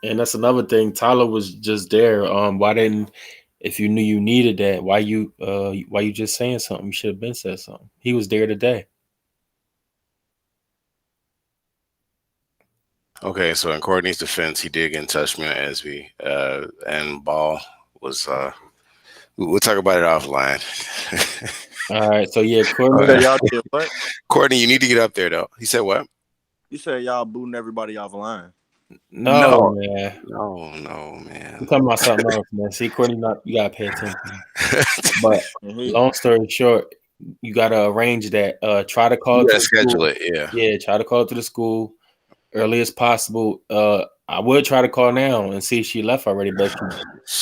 And that's another thing. Tyler was just there. Why didn't if you knew you needed that, why you just saying something? You should have been said something. He was there today. Okay, so in Courtney's defense, he did get in touch with me on SB, and Ball was. We'll talk about it offline. All right, so yeah, All You Courtney. said right. y'all did what? Courtney, you need to get up there though. He said what? You said y'all booting everybody off the line. No, No, man. no, I'm man. talking about something else, man. See, Courtney, not you gotta pay attention. But And he, long story short, you gotta arrange that. Try to call You to gotta the schedule school. it. Yeah. Yeah, try to call to the school early as possible. I would try to call now and see if she left already, but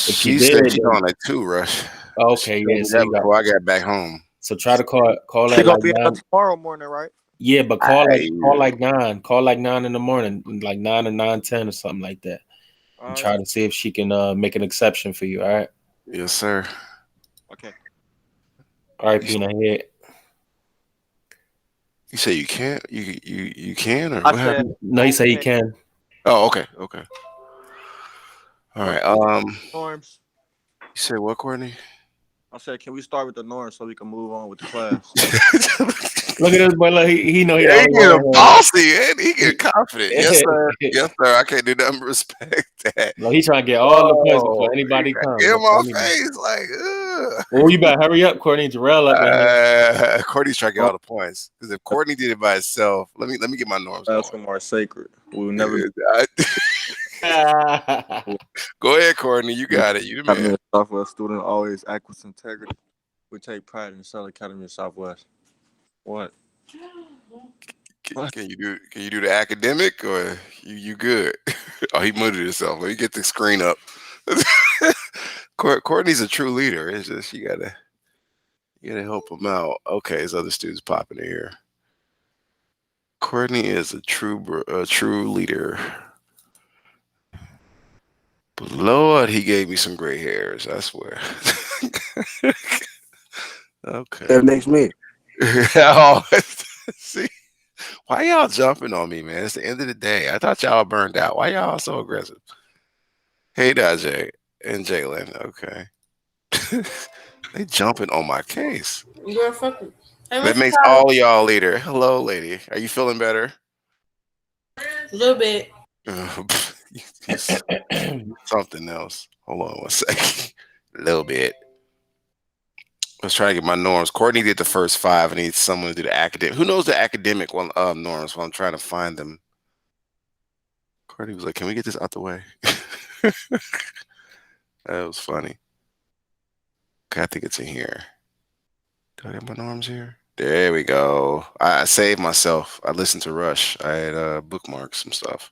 if she She did, said she's then on at 2, Rush. She okay, told yeah. me So that you got before I got back home. so try to call she at gonna like be out 9. tomorrow morning, right? Yeah, but I call like 9. Call like 9 in the morning, like 9 or 9:10 or something like that, and All right. try to see if she can make an exception for you. All right, Yes, sir. Okay. all right, You, Peanut. Yeah. you say you can't? You can, or I what said, happened? No, he said he okay. can. Oh, okay, okay. All Well, right. can we start with the norms? You said what, Courtney? I said, can we start with the norms so we can move on with the class? Look at this boy. Look, he know he the Yeah, he only get a one bossy, and he get confident. Yes, sir. here. Yes, sir. I can't do nothing but respect that. No, he trying to get all the points Oh, before anybody comes. get in my Before anybody. face, like, ugh. Oh, you better hurry up, Courtney Jarrell up in here. Courtney's trying to get Our all the points because if Courtney did it by itself, let me get my norms class going. are more sacred. We will never be. I- Go ahead, Courtney. You got it. You the Academy man. of Southwest student always act with integrity. We take pride in the Southern Academy of Southwest. What? What? Can you do the academic or you good? Oh, he muted himself. Let me get the screen up. Courtney's a true leader. It's just you gotta help him out. Okay, his other students popping in here. Courtney is a true leader. But Lord, he gave me some gray hairs. I swear. Okay. That makes me. Oh, see, why y'all jumping on me, man? It's the end of the day. I thought y'all burned out. Why y'all so aggressive? Hey, Dajay and Jalen. Okay. They jumping on my case. You're fucking. Hey, That Mr. makes Tyler. all y'all leader. Hello, lady. Are you feeling better? A little bit. He's something else. Hold on one second. A little bit. I was trying to get my norms. Courtney did the first 5. I need someone to do the academic. Who knows the academic one norms while I'm trying to find them? Courtney was like, "Can we get this out the way?" That was funny. Okay, I think it's in here. Do I have my norms here? There we go. I saved myself. I listened to Rush. I had bookmarked some stuff.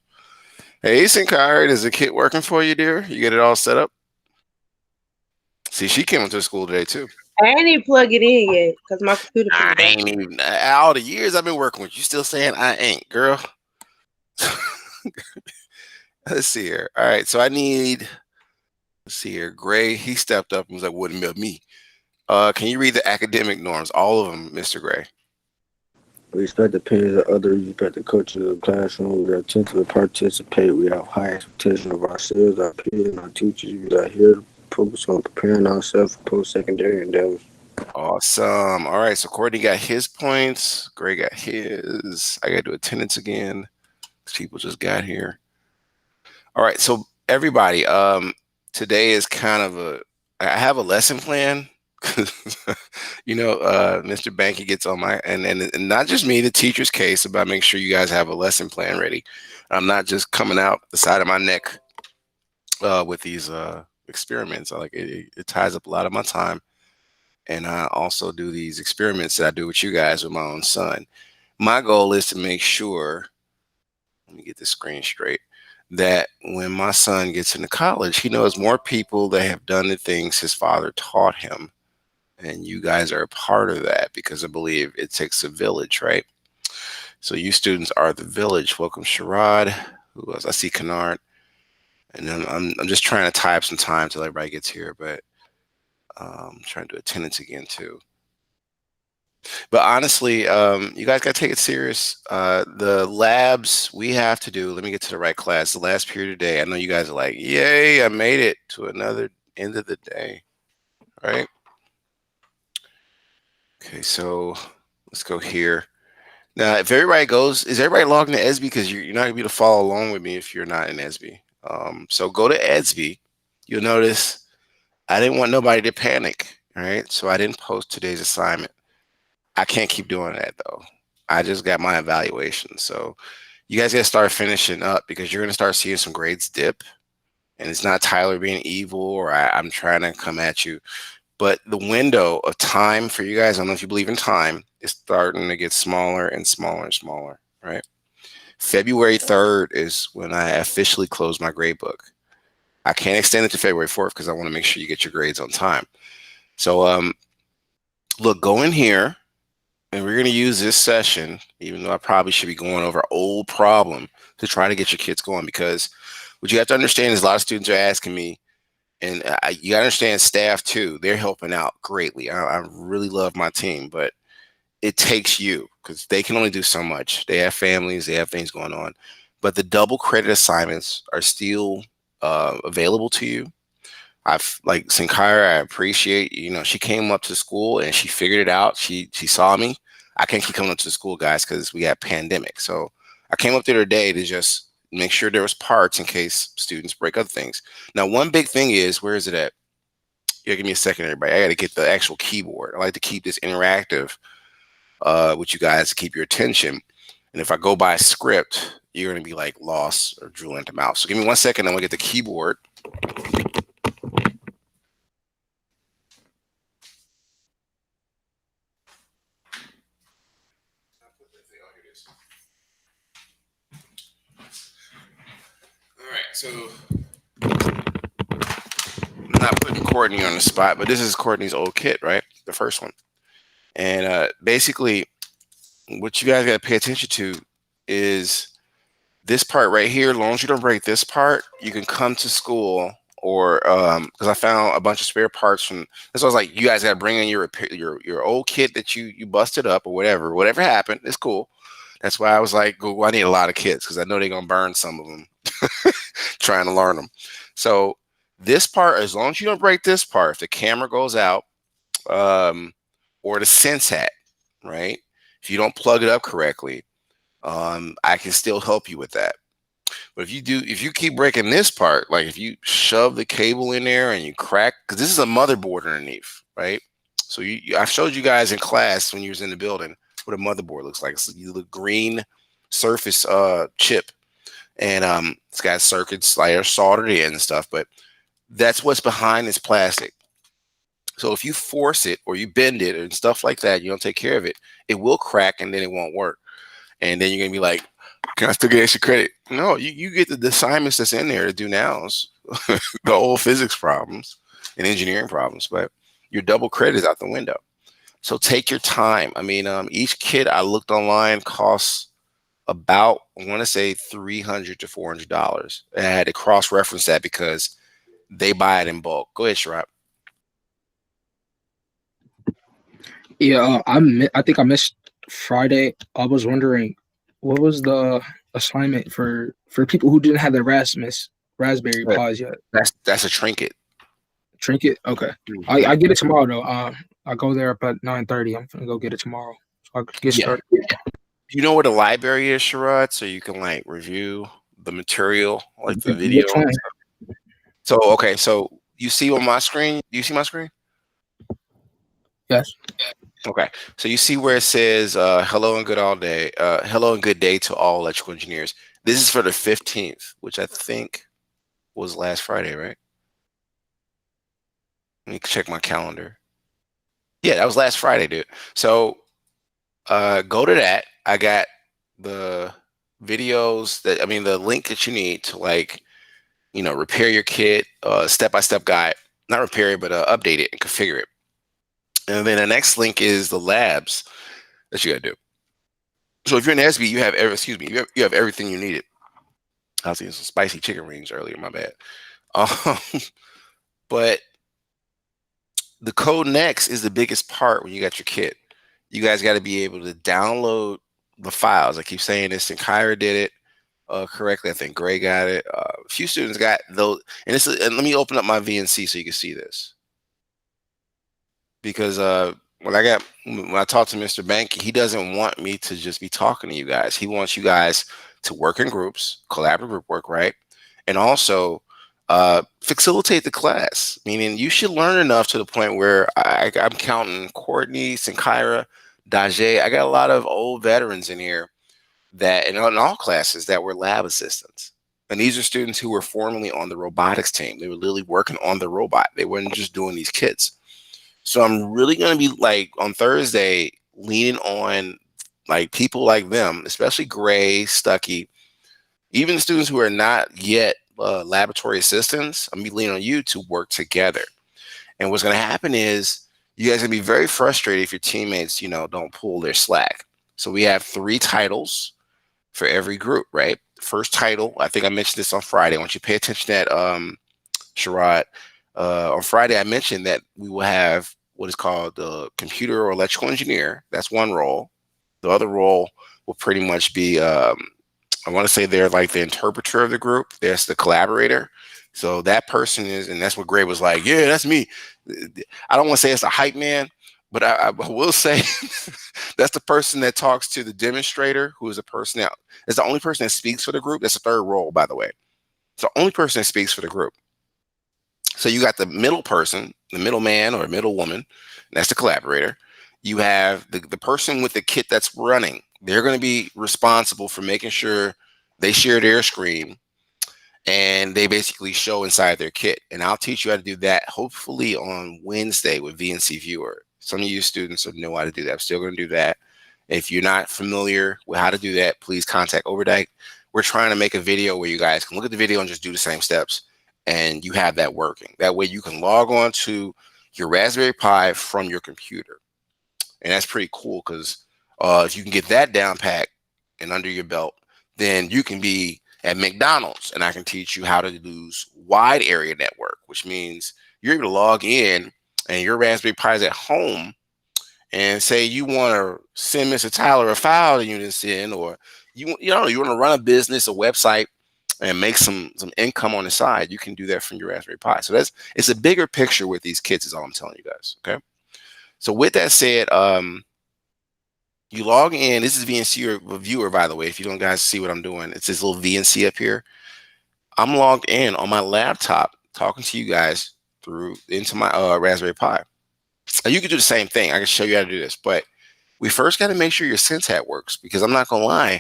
Hey, Sinkai, is the kit working for you, dear? You get it all set up? See, she came into school today too. I ain't even plug it in yet because my computer I finna die. ain't even all the years I've been working with you. Still saying I ain't, girl. Let's see here. All right, so I need. Let's see here. Gray, he stepped up and was like, "Wouldn't be me." Can you read the academic norms, all of them, Mr. Gray? We respect the opinions of others, respect the culture of the classroom. We are attentive to participate. We have high expectations of ourselves, our peers, and our teachers. We are here to focus on preparing ourselves for post-secondary endeavors. Awesome. All right, so Courtney got his points. Gray got his. I got to do attendance again. People just got here. All right, so everybody, today is kind of I have a lesson plan. Mr. Banky gets on my and not just me, the teacher's case about making sure you guys have a lesson plan ready. I'm not just coming out the side of my neck with these experiments. I like it ties up a lot of my time, and I also do these experiments that I do with you guys with my own son. My goal is to make sure. Let me get this screen straight. That when my son gets into college, he knows more people that have done the things his father taught him. And you guys are a part of that because I believe it takes a village, right? So you students are the village. Welcome, Sherrod. Who else? I see Kennard. And then I'm just trying to tie up some time till everybody gets here, but I'm trying to do attendance again too. But honestly, you guys got to take it serious. The labs we have to do, let me get to the right class. The last period today, I know you guys are like, yay, I made it to another end of the day, right? Okay, so let's go here. Now, if everybody goes, is everybody logged into ESB? Because you're not going to be able to follow along with me if you're not in ESB. So go to ESB. You'll notice I didn't want nobody to panic, right? So I didn't post today's assignment. I can't keep doing that though. I just got my evaluation. So you guys got to start finishing up because you're going to start seeing some grades dip. And it's not Tyler being evil or I'm trying to come at you. But the window of time for you guys, I don't know if you believe in time, is starting to get smaller and smaller and smaller, right? February 3rd is when I officially close my grade book. I can't extend it to February 4th because I want to make sure you get your grades on time. So look, go in here and we're going to use this session, even though I probably should be going over old problem to try to get your kids going, because what you have to understand is a lot of students are asking me, and you got to understand staff too. They're helping out greatly. I really love my team, but it takes you because they can only do so much. They have families, they have things going on, but the double credit assignments are still available to you. I've like Sinclair, I appreciate, she came up to school and she figured it out. She saw me. I can't keep coming up to the school, guys, because we got pandemic. So I came up there today to just make sure there was parts in case students break other things. Now, one big thing is, where is it at? Yeah, give me a second, everybody. I got to get the actual keyboard. I like to keep this interactive with you guys to keep your attention. And if I go by script, you're going to be like lost or drooling at the mouse. So give me 1 second. I'm going to get the keyboard. All right, so I'm not putting Courtney on the spot, but this is Courtney's old kit, right? The first one. And basically, what you guys got to pay attention to is this part right here. As long as you don't break this part, you can come to school, or because I found a bunch of spare parts from. That's why I was like, you guys got to bring in your old kit that you busted up or whatever happened. It's cool. That's why I was like, well, I need a lot of kits because I know they're gonna burn some of them trying to learn them. So this part, as long as you don't break this part, if the camera goes out, or the sense hat, right? If you don't plug it up correctly, I can still help you with that. But if you keep breaking this part, like if you shove the cable in there and you crack, because this is a motherboard underneath, right? So I showed you guys in class when you was in the building what a motherboard looks like. It's the green surface chip, and it's got circuits like soldered in and stuff. But that's what's behind this plastic. So if you force it or you bend it and stuff like that, you don't take care of it, it will crack and then it won't work. And then you're gonna be like, can I still get extra credit? No, you get the assignments that's in there to do now, the old physics problems and engineering problems, but your double credit is out the window. So take your time. I mean, each kit I looked online costs about, I want to say $300 to $400. And I had to cross-reference that because they buy it in bulk. Go ahead, Sharap. Yeah, I think I missed Friday. I was wondering what was the assignment for people who didn't have the Raspberry Pis yet. That's a trinket. Trinket? Okay. I get it tomorrow though. I go there up at 9:30. I'm gonna go get it tomorrow. So I can get started. You know where the library is, Sharad, so you can like review the material, like the video. So okay, so you see on my screen? Do you see my screen? Yes. Okay, so you see where it says hello and good day to all electrical engineers. This is for the 15th, which I think was last Friday, right? Let me check my calendar. Yeah, that was last Friday, dude. So go to that. I got the videos the link that you need to repair your kit, step-by-step guide, not repair it, but update it and configure it. And then the next link is the labs that you got to do. So if you're in SB, you have everything you needed. I was eating some spicy chicken wings earlier, my bad. But the code next is the biggest part when you got your kit. you guys got to be able to download the files. I keep saying this, and Kyra did it correctly. I think Gray got it. A few students got those. And let me open up my VNC so you can see this. Because when I talked to Mr. Bank, he doesn't want me to just be talking to you guys. He wants you guys to work in groups, collaborative group work, right? And also facilitate the class, meaning you should learn enough to the point where I'm counting Courtney, Sinkyra, Daje. I got a lot of old veterans in here that, in all classes, that were lab assistants. And these are students who were formerly on the robotics team. They were literally working on the robot. They weren't just doing these kits. So I'm really going to be like on Thursday leaning on like people like them, especially Gray, Stuckey, even the students who are not yet laboratory assistants. I'm going to be leaning on you to work together. And what's going to happen is you guys are going to be very frustrated if your teammates, don't pull their slack. So we have 3 titles for every group, right? First title, I think I mentioned this on Friday. I want you to pay attention to that, Sherrod. On Friday, I mentioned that we will have what is called the computer or electrical engineer. That's one role. The other role will pretty much be, I want to say they're like the interpreter of the group. There's the collaborator. So that person is, and that's what Gray was like, yeah, that's me. I don't want to say it's a hype man, but I will say that's the person that talks to the demonstrator, who is a person that is the only person that speaks for the group. That's the 3rd role, by the way. It's the only person that speaks for the group. So you got the middle person, the middleman or middle woman, that's the collaborator. You have the person with the kit that's running. They're going to be responsible for making sure they share their screen and they basically show inside their kit. And I'll teach you how to do that hopefully on Wednesday with VNC Viewer. Some of you students know how to do that. I'm still going to do that. If you're not familiar with how to do that, please contact Overdyke. We're trying to make a video where you guys can look at the video and just do the same steps. And you have that working. That way you can log on to your Raspberry Pi from your computer. And that's pretty cool because if you can get that down pat and under your belt, then you can be at McDonald's and I can teach you how to use wide area network, which means you're able to log in and your Raspberry Pi is at home and say you want to send Mr. Tyler a file that you didn't send, or you want to run a business, a website, and make some income on the side. You can do that from your Raspberry Pi. So it's a bigger picture with these kits is all I'm telling you guys. Okay. So with that said, you log in. This is VNC Viewer, by the way. If you don't guys see what I'm doing, it's this little VNC up here. I'm logged in on my laptop talking to you guys into my Raspberry Pi. Now, you can do the same thing. I can show you how to do this, but we first got to make sure your SenseHat works, because I'm not going to lie.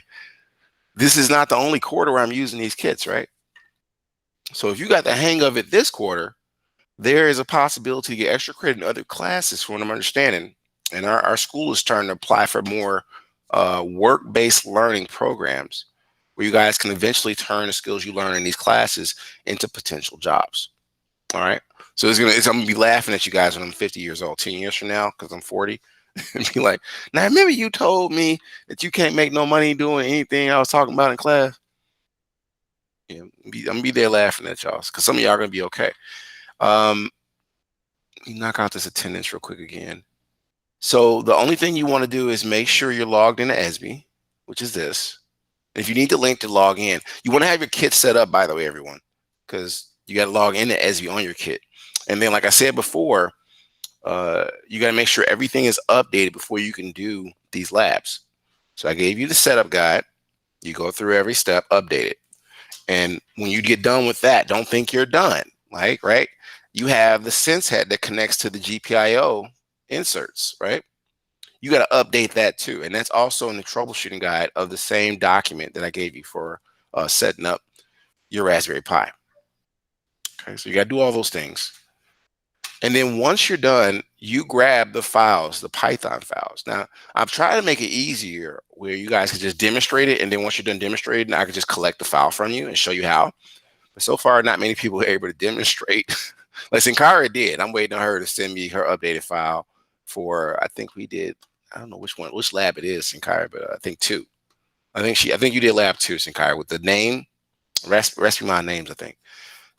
This is not the only quarter where I'm using these kits, right? So if you got the hang of it this quarter, there is a possibility to get extra credit in other classes from what I'm understanding. And our school is trying to apply for more work-based learning programs where you guys can eventually turn the skills you learn in these classes into potential jobs. All right. So I'm going to be laughing at you guys when I'm 50 years old, 10 years from now, because I'm 40. And be like, now remember you told me that you can't make no money doing anything I was talking about in class? Yeah, I'm gonna be there laughing at y'all, because some of y'all are gonna be okay. Let me knock out this attendance real quick again. So the only thing you want to do is make sure you're logged into ESB, which is this. If you need the link to log in, you want to have your kit set up, by the way, everyone, because you got to log into ESB on your kit. And then, like I said before, you got to make sure everything is updated before you can do these labs. So I gave you the setup guide. You go through every step, update it. And when you get done with that, don't think you're done. Like, right? You have the SenseHat that connects to the GPIO inserts, right? You got to update that too. And that's also in the troubleshooting guide of the same document that I gave you for setting up your Raspberry Pi. Okay, so you got to do all those things. And then once you're done, you grab the files, the Python files. Now, I've tried to make it easier where you guys can just demonstrate it. And then once you're done demonstrating, I can just collect the file from you and show you how. But so far, not many people are able to demonstrate. Like Sinkyra did. I'm waiting on her to send me her updated file for, I think we did, I don't know which lab it is, Sinkyra, but I think 2. I think you did lab 2, Sinkyra, with the name, recipe my names, I think.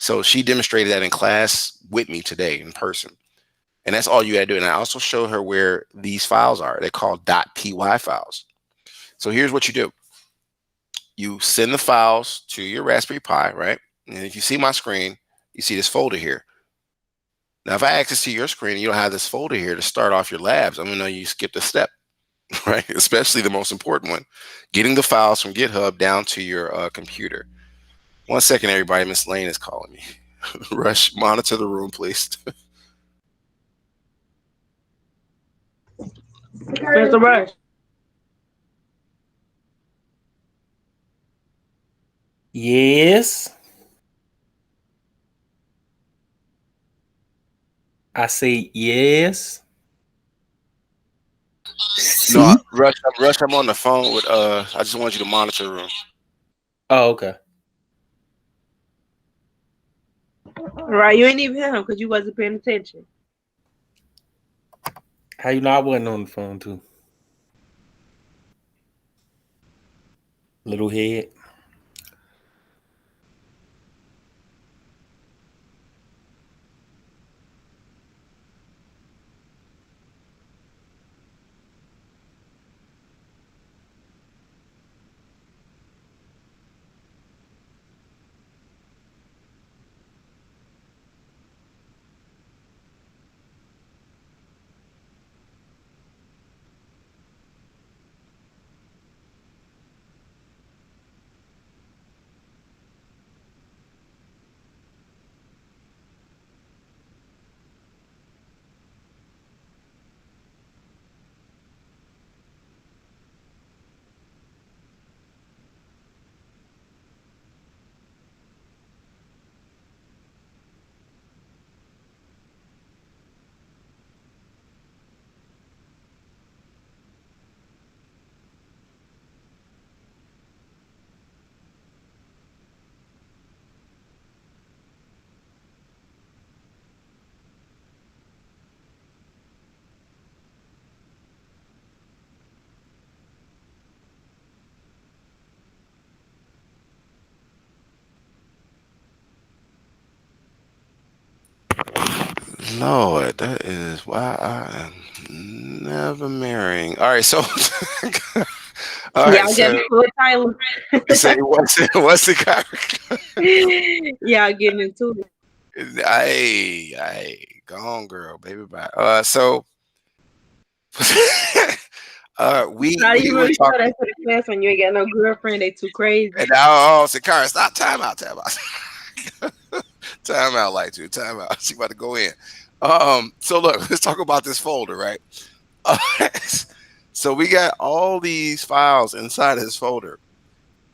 So she demonstrated that in class with me today in person. And that's all you got to do. And I also showed her where these files are. They're called .py files. So here's what you do. You send the files to your Raspberry Pi, right? And if you see my screen, you see this folder here. Now, if I access to your screen and you don't have this folder here to start off your labs, I'm going to know you skipped a step, right? Especially the most important one, getting the files from GitHub down to your computer. 1 second, everybody. Miss Lane is calling me. Rush, monitor the room, please. Mr. Rush. Yes. I say yes. No, See? Rush, I'm on the phone with I just want you to monitor the room. Oh, okay. Right, you ain't even hear him because you wasn't paying attention. How you know I wasn't on the phone too? Little head. Lord, that is why I am never marrying. All right, so all right, Y'all so getting into it, Tyler. you say what's the character? Y'all getting into it. Hey, go on, girl, baby, bye. So How we you were really show talking, that to the class when you ain't got no girlfriend? They too crazy. and now Sakara, stop, time out, time out, like two, time out. She about to go in. So look, let's talk about this folder, right? So we got all these files inside of this folder.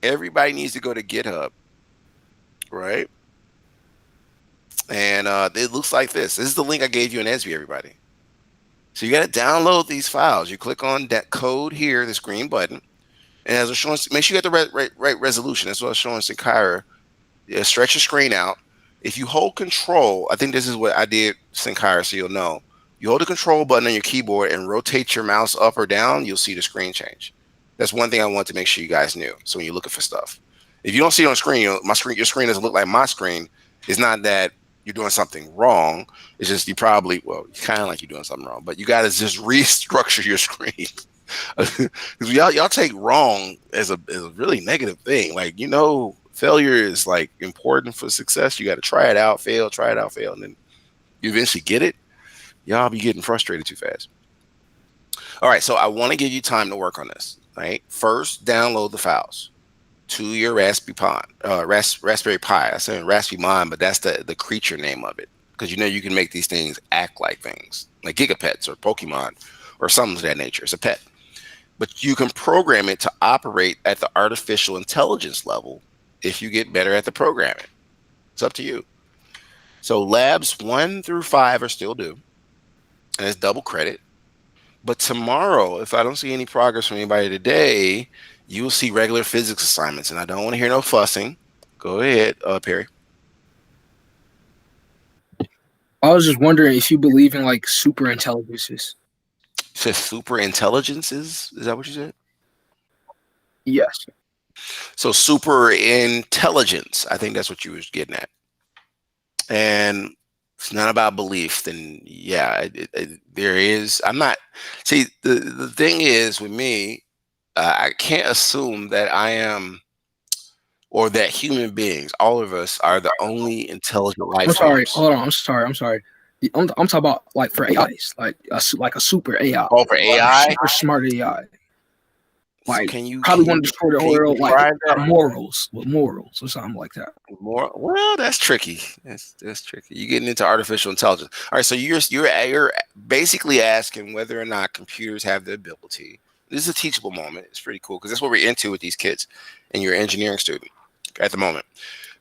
Everybody needs to go to GitHub, right? And it looks like this. This is the link I gave you in ESB, everybody. So you got to download these files. You click on that code here, this green button, and as it's showing, make sure you get the right resolution. That's what it's showing Sankara. Stretch your screen out. If you hold Control, I think this is what I did, Sankara, so you'll know. You hold the Control button on your keyboard and rotate your mouse up or down, you'll see the screen change. That's one thing I want to make sure you guys knew. So when you're looking for stuff, if you don't see it on screen, your screen doesn't look like my screen. It's not that you're doing something wrong. It's just you probably, well, kind of like you're doing something wrong, but you got to just restructure your screen. Because y'all take wrong as a really negative thing. Like, failure is like important for success. You got to try it out, fail, and then you eventually get it. Y'all be getting frustrated too fast. All right, so I want to give you time to work on this. Right, first download the files to your Raspberry Pi. Raspberry Pi. I said Raspberry Pi, but that's the creature name of it, because you can make these things act like things, like Gigapets or Pokemon or something of that nature. It's a pet, but you can program it to operate at the artificial intelligence level if you get better at the programming. It's up to you. So labs 1 through 5 are still due, and it's double credit. But tomorrow, if I don't see any progress from anybody today, you will see regular physics assignments, and I don't want to hear no fussing. Go ahead, Perry. I was just wondering if you believe in like super intelligences. You said super intelligences? Is that what you said? Yes. So super intelligence, I think that's what you was getting at. And it's not about belief, then yeah, there is. I'm not. See, the thing is with me, I can't assume that I am or that human beings, all of us, are the only intelligent life I'm sorry. forms. Hold on. I'm sorry. I'm sorry. I'm talking about like for AIs, like a super AI, Oh, for like a AI. super smart AI. So Like can you probably want to destroy the can you world, like describe that morals with morals or something like that. more? Well, that's tricky. That's tricky. You're getting into artificial intelligence. All right, so you're basically asking whether or not computers have the ability. This is a teachable moment. It's pretty cool because that's what we're into with these kids, and you're an engineering student at the moment.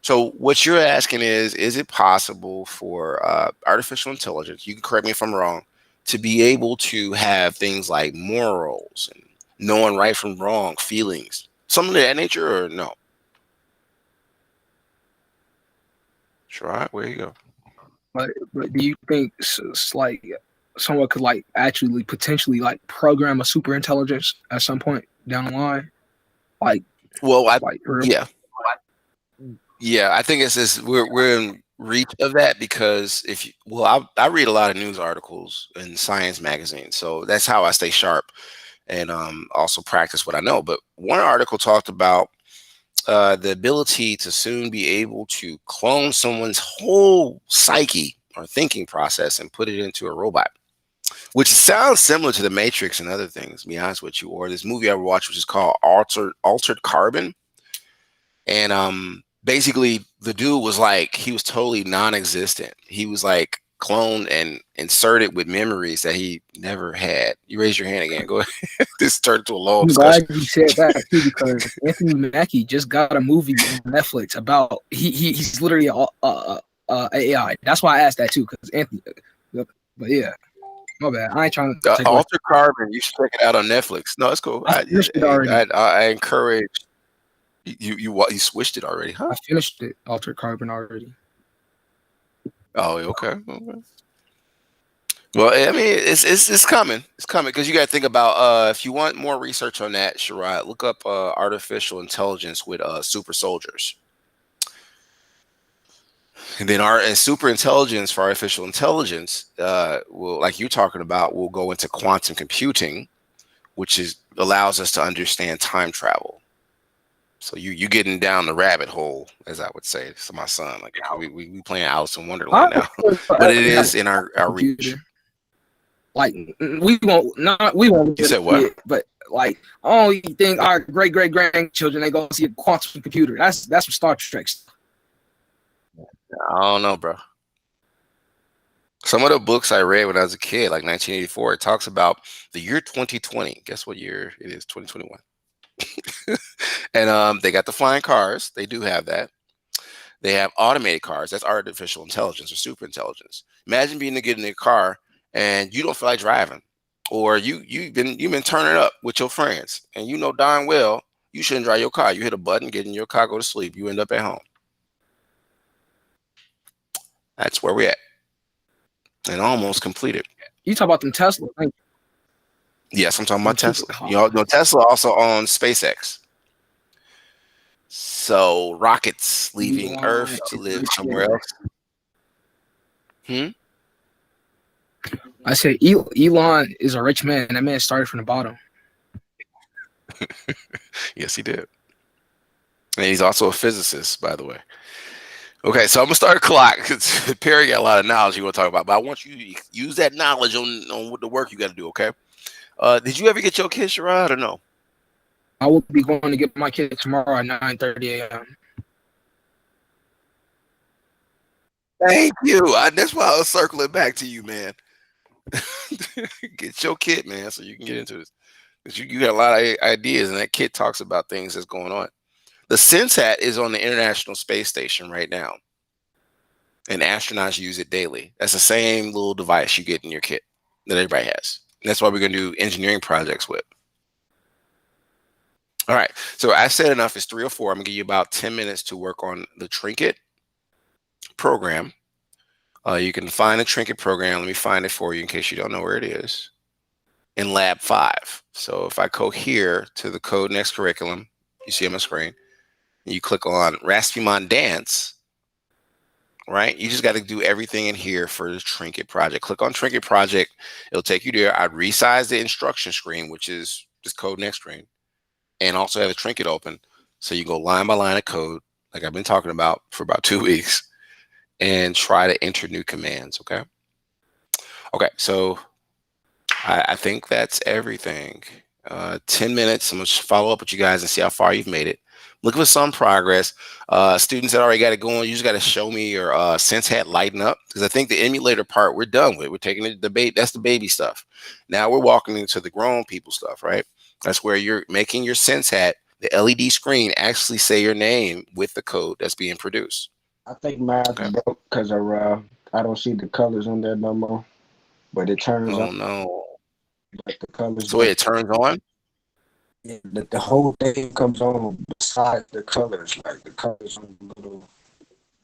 So what you're asking is it possible for artificial intelligence, you can correct me if I'm wrong, to be able to have things like morals and knowing right from wrong, feelings, something of that nature, or no? Sure, where you go. But do you think it's like someone could like actually potentially like program a super intelligence at some point down the line? Like Well, real? yeah, yeah, I think it's just we're in reach of that because if you, well, I read a lot of news articles in science magazines, so that's how I stay sharp and also practice what I know. But one article talked about the ability to soon be able to clone someone's whole psyche or thinking process and put it into a robot, which sounds similar to the Matrix and other things, to be honest with you, or this movie I watched, which is called Altered Carbon. And basically the dude was like, he was totally non-existent. He was like cloned and inserted with memories that he never had. You raise your hand again. Go ahead. This turned into a long I'm discussion. glad you said that too because Anthony Mackie just got a movie on Netflix about he's literally a AI. That's why I asked that too because Anthony. But yeah, my bad. I ain't trying to take away. Altered Carbon, you should check it out on Netflix. No, it's cool. I finished it already. I encourage you switched it already, huh? I finished it. Altered Carbon already. Oh, okay. Well, I mean, it's coming. It's coming because you got to think about if you want more research on that, Sharad, look up artificial intelligence with super soldiers, and then and super intelligence for artificial intelligence will, like you're talking about, will go into quantum computing, which allows us to understand time travel. So you getting down the rabbit hole, as I would say to my son. Like we playing Alice in Wonderland now, but it is in our reach. Like we won't. You said what? But like I only think our great grandchildren they go see a quantum computer. That's some Star Trek stuff. I don't know, bro. Some of the books I read when I was a kid, like 1984, it talks about the year 2020. Guess what year it is? 2021. And they got the flying cars. They do have that. They have automated cars. That's artificial intelligence or super intelligence. Imagine being to get in a car and you don't feel like driving, or you've been turning up with your friends, and you know darn well you shouldn't drive your car. You hit a button, get in your car, go to sleep. You end up at home. That's where we're at. And almost completed. You talk about them Tesla. Yes, I'm talking about Tesla. You know, Tesla also owns SpaceX. So rockets leaving Earth to live somewhere else. I say Elon is a rich man. That man started from the bottom. Yes, he did. And he's also a physicist, by the way. Okay, so I'm gonna start a clock. Perry got a lot of knowledge you want to talk about, but I want you to use that knowledge on what the work you got to do. Okay. Did you ever get your kid, Sherrod, or no? I will be going to get my kid tomorrow at 9:30 a.m. Thank you. That's why I was circling back to you, man. Get your kid, man, so you can get into this. Because you got a lot of ideas, and that kid talks about things that's going on. The SenseHat is on the International Space Station right now, and astronauts use it daily. That's the same little device you get in your kit that everybody has. And that's why we're going to do engineering projects with. All right, so I said enough. It's 3:04. I'm going to give you about 10 minutes to work on the Trinket program. You can find the Trinket program. Let me find it for you in case you don't know where it is. In Lab 5. So if I go here to the Code Next curriculum, you see on my screen, and you click on Raspberry Dance, right? You just got to do everything in here for the Trinket project. Click on Trinket project. It'll take you there. I'd resize the instruction screen, which is this code next screen, and also have the Trinket open. So you go line by line of code, like I've been talking about for about 2 weeks, and try to enter new commands. Okay. Okay. So I think that's everything. 10 minutes. I'm going to follow up with you guys and see how far you've made it. Look for some progress. Students that already got it going, you just got to show me your sense hat lighten up, because I think the emulator part we're done with. We're taking the debate. That's the baby stuff. Now we're walking into the grown people stuff, right? That's where you're making your sense hat, the LED screen, actually say your name with the code that's being produced. I think mine's Okay. broke because I don't see the colors on there no more. But it turns Oh on no. like the colors. So wait, it turns on? Yeah, the whole thing comes on besides the colors, like the colors on the little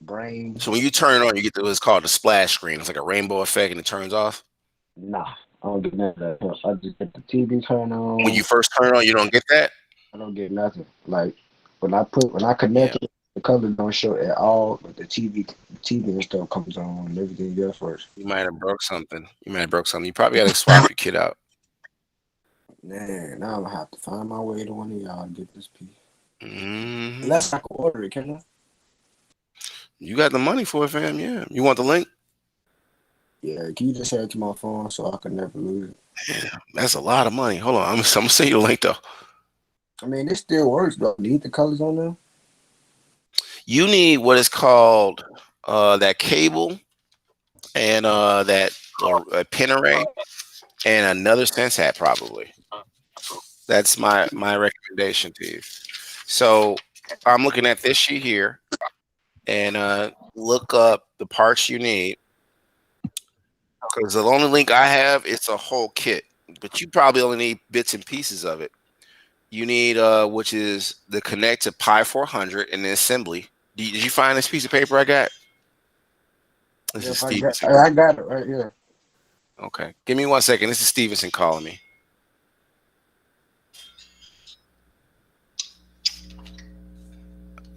brain. So when you turn it on, you get what's called the splash screen. It's like a rainbow effect and it turns off. Nah, I don't get none of that. I just get the TV turn on. When you first turn it on, you don't get that? I don't get nothing. Like when I Yeah. connect it, the colors don't show at all. But the TV and stuff comes on and everything else first. You might have broke something. You probably got to swap your kit out. Man, now I'm gonna have to find my way to one of y'all and get this piece. Hmm. Unless I can order it, can I? You got the money for it, fam. Yeah. You want the link? Yeah, can you just send it to my phone so I can never lose it? Yeah, that's a lot of money. Hold on. I'm gonna send you the link though. I mean, it still works, but need the colors on there? You need what is called that cable and that pin array and another sense hat probably. That's my recommendation to you. So I'm looking at this sheet here, and look up the parts you need, because the only link I have, it's a whole kit, but you probably only need bits and pieces of it. You need which is the connect to Pi 400 and the assembly. Did you find this piece of paper I got? This is Yep, Stevenson. I got it right here. Okay, give me 1 second. This is Stevenson calling me.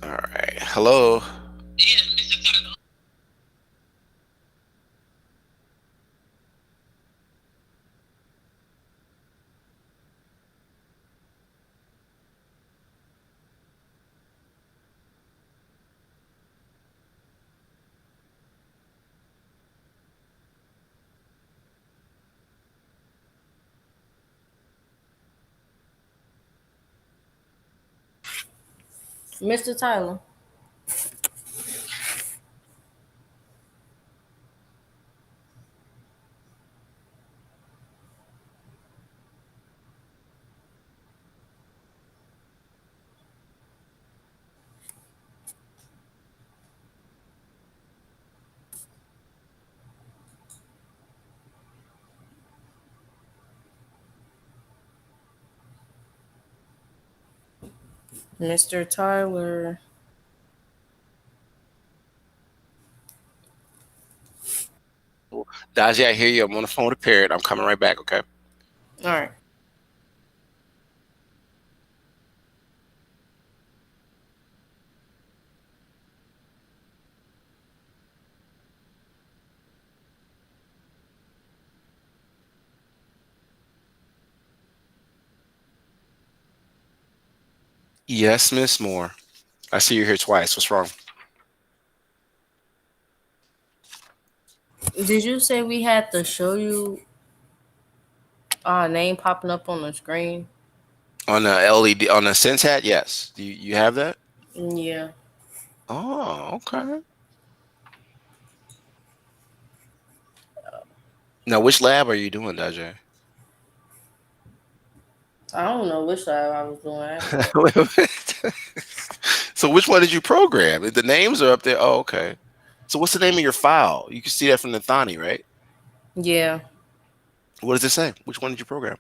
All right, hello. Mr. Tyler. Mr. Tyler. Daji, I hear you. I'm on the phone with Parrot. I'm coming right back. Okay. All right. Yes, Miss Moore. I see you're here twice. What's wrong? Did you say we had to show you our name popping up on the screen? On the LED, on the Sense hat? Yes. Do you have that? Yeah. Oh, okay. Now, which lab are you doing, Daji? I don't know which side I was doing actually. So which one did you program? The names are up there. Oh, okay. So what's the name of your file? You can see that from the Thani, right? Yeah. What does it say? Which one did you program?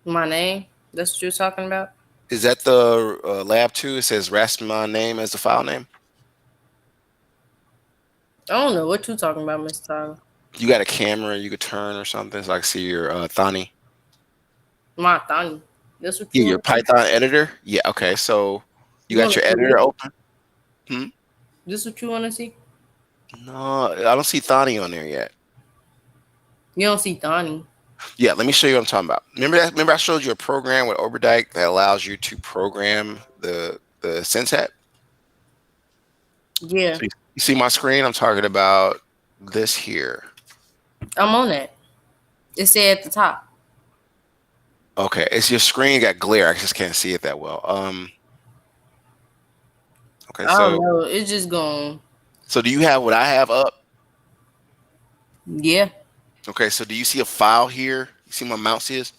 My name? That's what you're talking about? Is that the lab 2? It says Rasmus name as the file name. I don't know what you're talking about, Mr. Tyler. You got a camera you could turn or something so I can see your Thani? My thing. That's what Yeah, you your want to see? Python editor? Yeah, okay. So you You got want your to see editor this? open? Hmm? This what you want to see? No, I don't see Thani on there yet. You don't see Donnie. Yeah, let me show you what I'm talking about. Remember that? Remember I showed you a program with Oberdike that allows you to program the Senset? Yeah, So you see my screen? I'm talking about this here. I'm on that. It said at the top. Okay, it's your screen got glare. I just can't see it that well. Okay, I don't so know. It's just going. do you have what I have up? Yeah. Okay, so do you see a file here? You see my mouse is?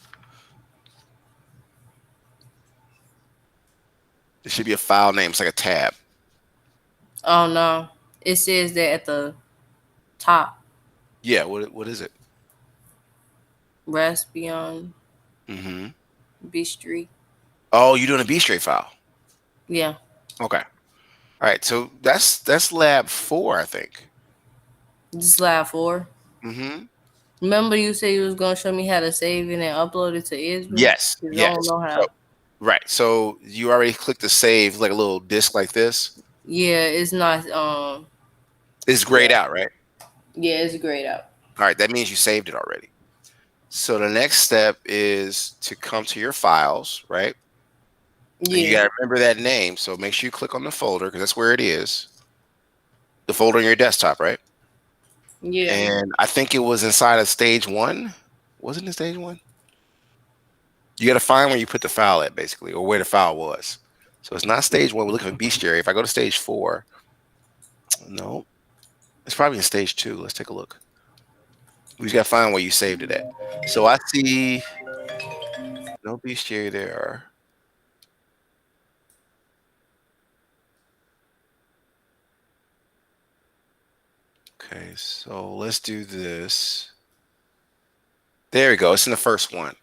There should be a file name. It's like a tab. Oh no. It says that at the top. Yeah, what is it? Raspbian Mm-hmm. B-Street. Oh, you're doing a B straight file. Yeah. Okay. All right, so that's lab 4, I think. This lab 4. Mm-hmm. Remember you said you was gonna show me how to save it and upload it to Israel? Yes, Cause I don't yes. know So how. right. So you already clicked the save, like a little disc like this. Yeah, it's not. It's grayed Yeah, out, right? yeah, it's grayed out. All right, that means you saved it already. So the next step is to come to your files, right? And you Yeah, gotta remember that name. So make sure you click on the folder because that's where it is. The folder on your desktop, right? yeah, And I think it was inside of stage 1. Wasn't it stage 1? You got to find where you put the file at, basically, or where the file was. So it's not stage 1. We're looking for bestiary. If I go to stage 4, no, it's probably in stage 2. Let's take a look. We just got to find where you saved it at. So I see no bestiary there. Okay, so let's do this. There we go. It's in the first one.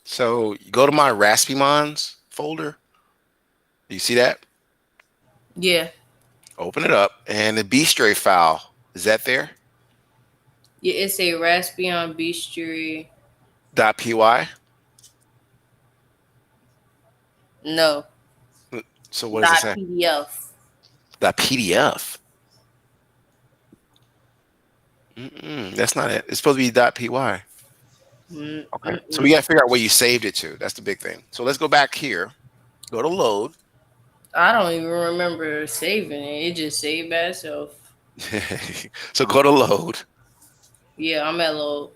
So you go to my Raspimons folder. Do you see that? yeah, Open it up, and the bstray file is that there? yeah. It's a Raspbian B-Street. .py. No, So what does it say? .pdf. .pdf. That's not it. It's supposed to be .py. Okay. So we got to figure out where you saved it to. That's the big thing. So let's go back here. Go to load. I don't even remember saving it. It just saved by itself. So go to load. Yeah, I'm at load.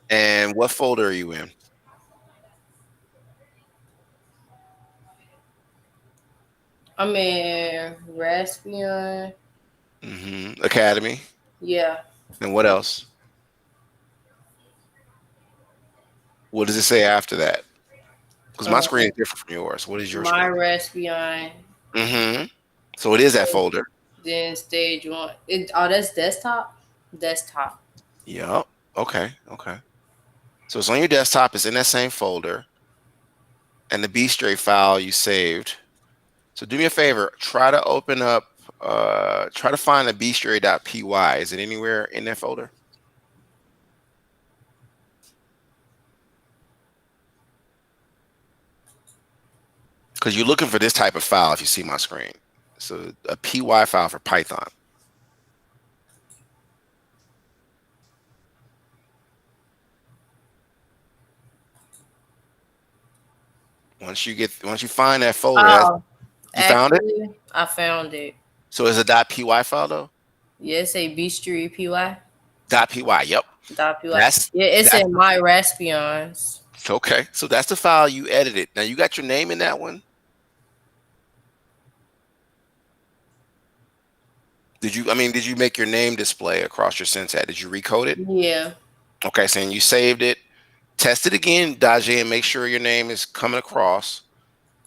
And what folder are you in? I'm in Raspbian. Academy. Yeah. And what else? What does it say after that? Because my screen is different from yours. What is your My screen? Raspbian. So it is that folder. Then stage 1. Oh, that's desktop? Desktop. Yep. Okay. Okay. So it's on your desktop. It's in that same folder. And the bstray file you saved. So do me a favor. Try to open up. Try to find the bstray.py. Is it anywhere in that folder? Because you're looking for this type of file if you see my screen. So a py file for Python. Once you find that folder, Oh, you found it. actually, I found it. So it's a .py file though. Yeah, it's a B-Street PY. .py. Yep. .py. That's Yeah, it's that's in my Raspbians. okay. So that's the file you edited. Now you got your name in that one. Did you make your name display across your Senset? Did you recode it? Yeah. Okay, so you saved it. Test it again, Dajé, and make sure your name is coming across.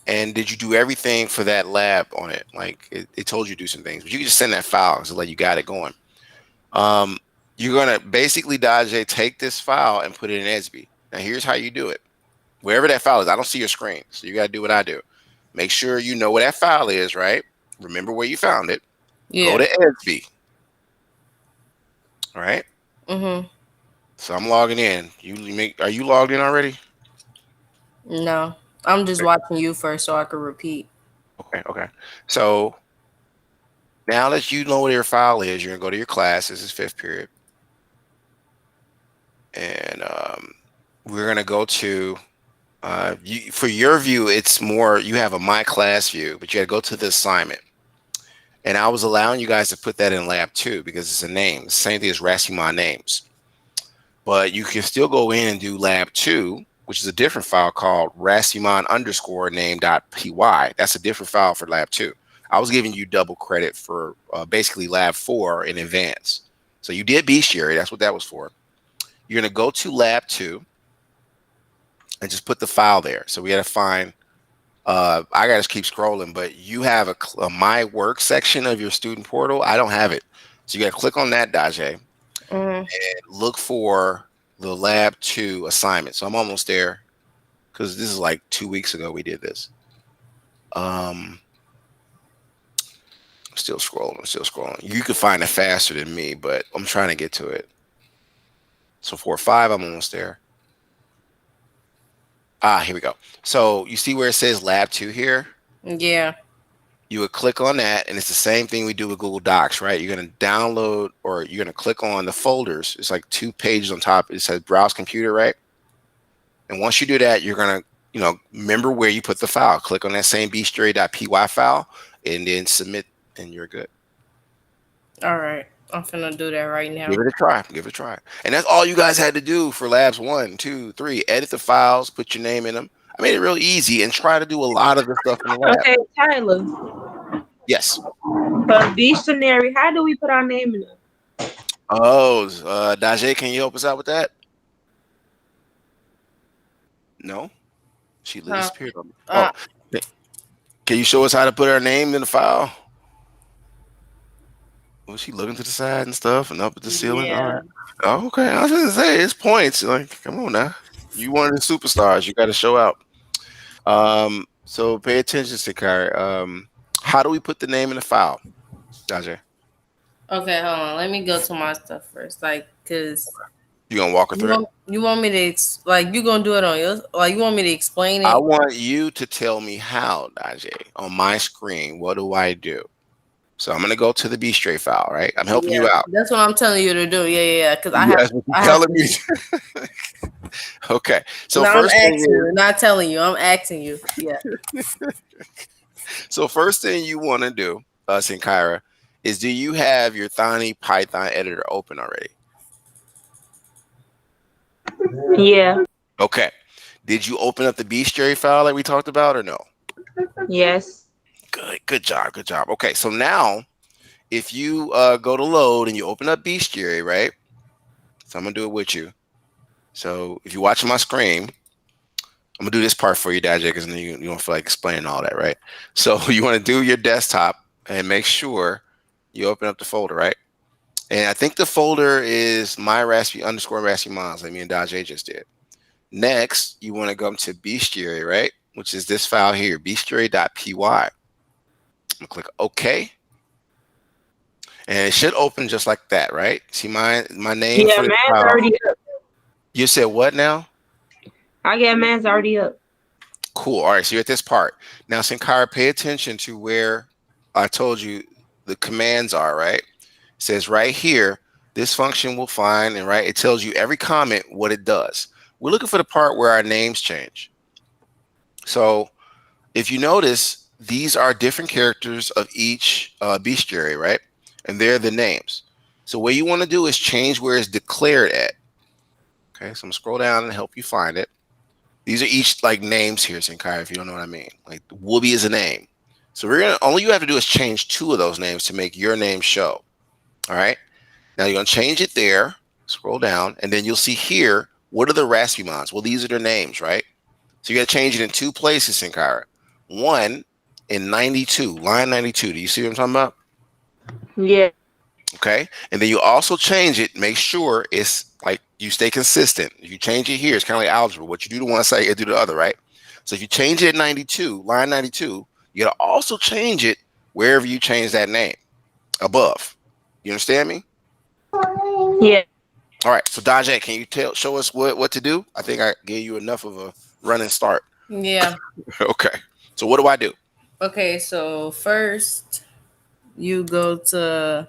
And did you do everything for that lab on it? Like it told you to do some things, but you can just send that file so like you got it going. You're gonna basically Dajé take this file and put it in ESB. Now here's how you do it. Wherever that file is, I don't see your screen, so you gotta do what I do. Make sure you know where that file is, right? Remember where you found it. Yeah. Go to ESB. All right. Mhm. So I'm logging in. Are you logged in already? No, I'm just watching you first so I can repeat. Okay. Okay. So Now that you know where your file is, you're gonna go to your class. This is 5th period, and we're gonna go to for your view. It's more you have a my class view, but you got to go to the assignment. And I was allowing you guys to put that in lab 2 because it's a name. Same thing as Rasiman names. But you can still go in and do lab 2, which is a different file called Rasiman underscore name.py. That's a different file for lab 2. I was giving you double credit for basically lab 4 in advance. So you did bestiary. That's what that was for. You're going to go to lab 2 and just put the file there. So we got to find I gotta keep scrolling, but you have a my work section of your student portal. I don't have it. So you gotta click on that, Daje, and look for the lab 2 assignment. So I'm almost there because this is like 2 weeks ago we did this. I'm still scrolling. You could find it faster than me, but I'm trying to get to it. So 4.5, I'm almost there. Here we go. So you see where it says lab 2 here? Yeah. You would click on that, and it's the same thing we do with Google Docs, right? You're going to download, or you're going to click on the folders. It's like 2 pages on top. It says browse computer, right? And once you do that, you're going to, remember where you put the file. Click on that same bestiary.py file, and then submit, and you're good. All right. I'm finna do that right now. Give it a try. And that's all you guys had to do for labs 1, 2, 3. Edit the files, put your name in them. I made it real easy, and try to do a lot of the stuff in the lab. Okay, Tyler. Yes. But dictionary, how do we put our name in it? Oh, Daje, can you help us out with that? No, she disappeared on me. Can you show us how to put our name in the file? Was she looking to the side and stuff and up at the ceiling? Yeah. All right. Oh, okay. I was gonna say it's points. Like, come on now. You one of the superstars. You got to show out. So pay attention, Sakari. How do we put the name in the file, Daje? Okay, hold on. Let me go to my stuff first, cause you gonna walk her through it? You want me to you gonna do it on yours? Like, you want me to explain it? I want you to tell me how, Daje. On my screen, what do I do? So I'm gonna go to the B straight file, right? I'm helping you out. That's what I'm telling you to do. Yeah. Because I telling me. Okay. So no, first I'm thing asking you, not telling you. I'm asking you. Yeah. So first thing you want to do, Sinkyra, is do you have your Thani Python editor open already? Yeah. Okay. Did you open up the bestiary file that we talked about or no? Yes. Good job. Okay, so now if you go to load and you open up bestiary, right? So I'm gonna do it with you. So if you're watching my screen, I'm gonna do this part for you, Daje, because you don't feel like explaining all that, right? So you want to do your desktop and make sure you open up the folder, right? And I think the folder is my Rasiman, like me and Daje just did. Next, you want to go to bestiary, right? Which is this file here, bestiary.py. I'm gonna click OK. And it should open just like that, right? See my name for the file. Already up. You said what now? I got man's already up. Cool. All right, so you're at this part. Now, Sankara, pay attention to where I told you the commands are, right? It says right here, this function will find, and right, it tells you every comment what it does. We're looking for the part where our names change. So if you notice, these are different characters of each bestiary, right? And they're the names. So what you want to do is change where it's declared at. Okay, so I'm gonna scroll down and help you find it. These are each like names here, Sankara, if you don't know what I mean. Like Whoopi is a name. So we're gonna all you have to do is change 2 of those names to make your name show. All right. Now you're gonna change it there, scroll down, and then you'll see here, what are the Raspimans? Well, these are their names, right? So you gotta change it in 2 places, Sankara. One in 92, line 92. Do you see what I'm talking about? Yeah. Okay. And then you also change it, make sure it's like you stay consistent. If you change it here, it's kind of like algebra. What you do to one side, you do the other, right? So if you change it at 92, line 92, you gotta also change it wherever you change that name above. You understand me? Yeah. All right. So Daje, can you show us what to do? I think I gave you enough of a running start. Yeah. Okay. So what do I do? Okay, so first, you go to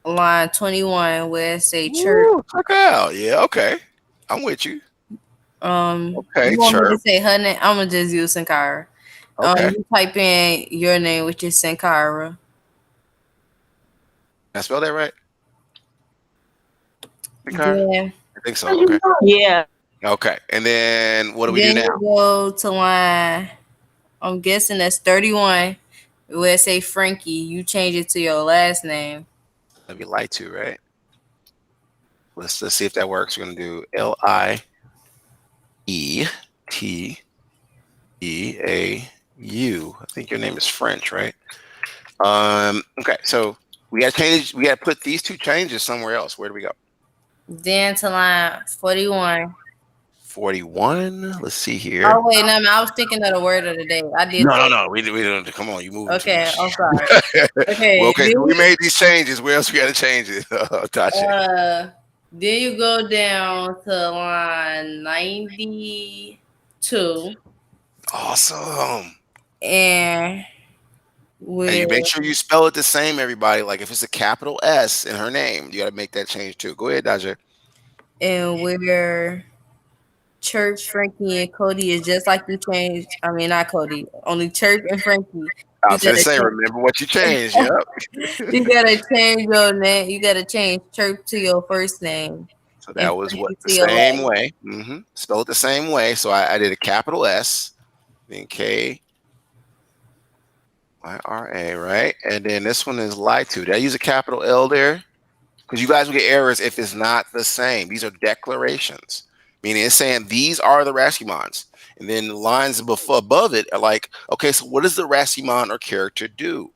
line 21 where it say church. Ooh, check out. Yeah, okay. I'm with you. Okay, You want me to chirp. say her name? I'm gonna just use Sankara. Okay. You type in your name, which is Sankara. Did I spell that right? Sankara? Then, I think so. Okay. Yeah. Okay. And then what do we do then now? you go to line. I'm guessing that's 31. Where it say Frankie, you change it to your last name. Let me lie to, right? Let's see if that works. We're gonna do Lieteau. I think your name is French, right? Okay, so we gotta change. We gotta put these two changes somewhere else. Where do we go? Then to line 41. 41. Let's see here. Oh wait, no, I was thinking of the word of the day. I did. No. We don't. Come on, you moving too Okay, much. I'm sorry. Okay, Well, okay. So we made these changes. Where else we gotta change it? Gotcha. then you go down to line 92, Awesome. and And you with make sure you spell it the same, everybody. Like if it's a capital S in her name, you got to make that change too. Go ahead, Daja. where Church, Frankie, and Cody is just like you changed. I mean, not Cody, only Church and Frankie. I You was going to gotta say, change, remember what you changed. Yep. you gotta change your name. You gotta change Church to your first name So and that was what Frankie the to your same last. way. Spell it the same way. So I did a capital S, then Kyra, right? And then this one is lie to. Did I use a capital L there? Because you guys will get errors if it's not the same. These are declarations, meaning it's saying these are the Rascumons. And then the lines above it are like, okay, so what does the Rascumon or character do?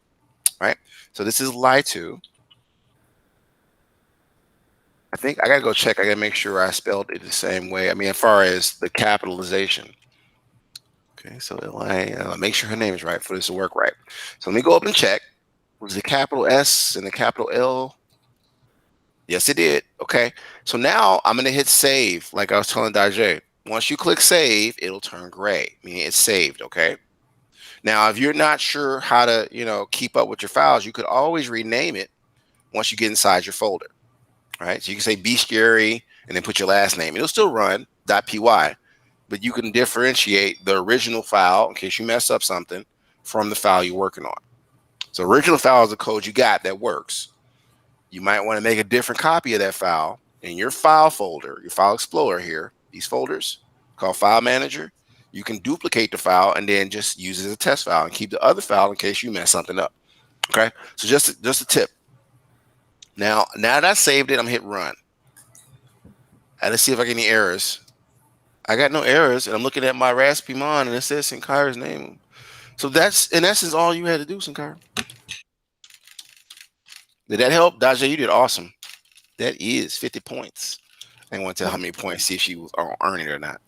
Right? So this is lie to. I think I got to go check. I got to make sure I spelled it the same way. I mean, as far as the capitalization. Okay, so make sure her name is right for this to work right. So let me go up and check. Was the capital S and the capital L? Yes, it did. Okay. So now I'm going to hit save. Like I was telling Dajay, once you click save, it'll turn gray, meaning it's saved. Okay. Now, if you're not sure how to, keep up with your files, you could always rename it once you get inside your folder. Right. So you can say be scary and then put your last name. It'll still run .py, but you can differentiate the original file in case you mess up something from the file you're working on. So original file is the code you got that works. You might want to make a different copy of that file in your file folder, your file explorer here, these folders called file manager. You can duplicate the file and then just use it as a test file and keep the other file in case you mess something up. Okay. So just a tip. Now that I saved it, I'm hit run. And let's see if I get any errors. I got no errors, and I'm looking at my Rascumon and it says Sankara's name. So that's in essence all you had to do, Sankara. Did that help? Daja, you did awesome. That is 50 points. I didn't want to tell how many points, see if she was earning it or not.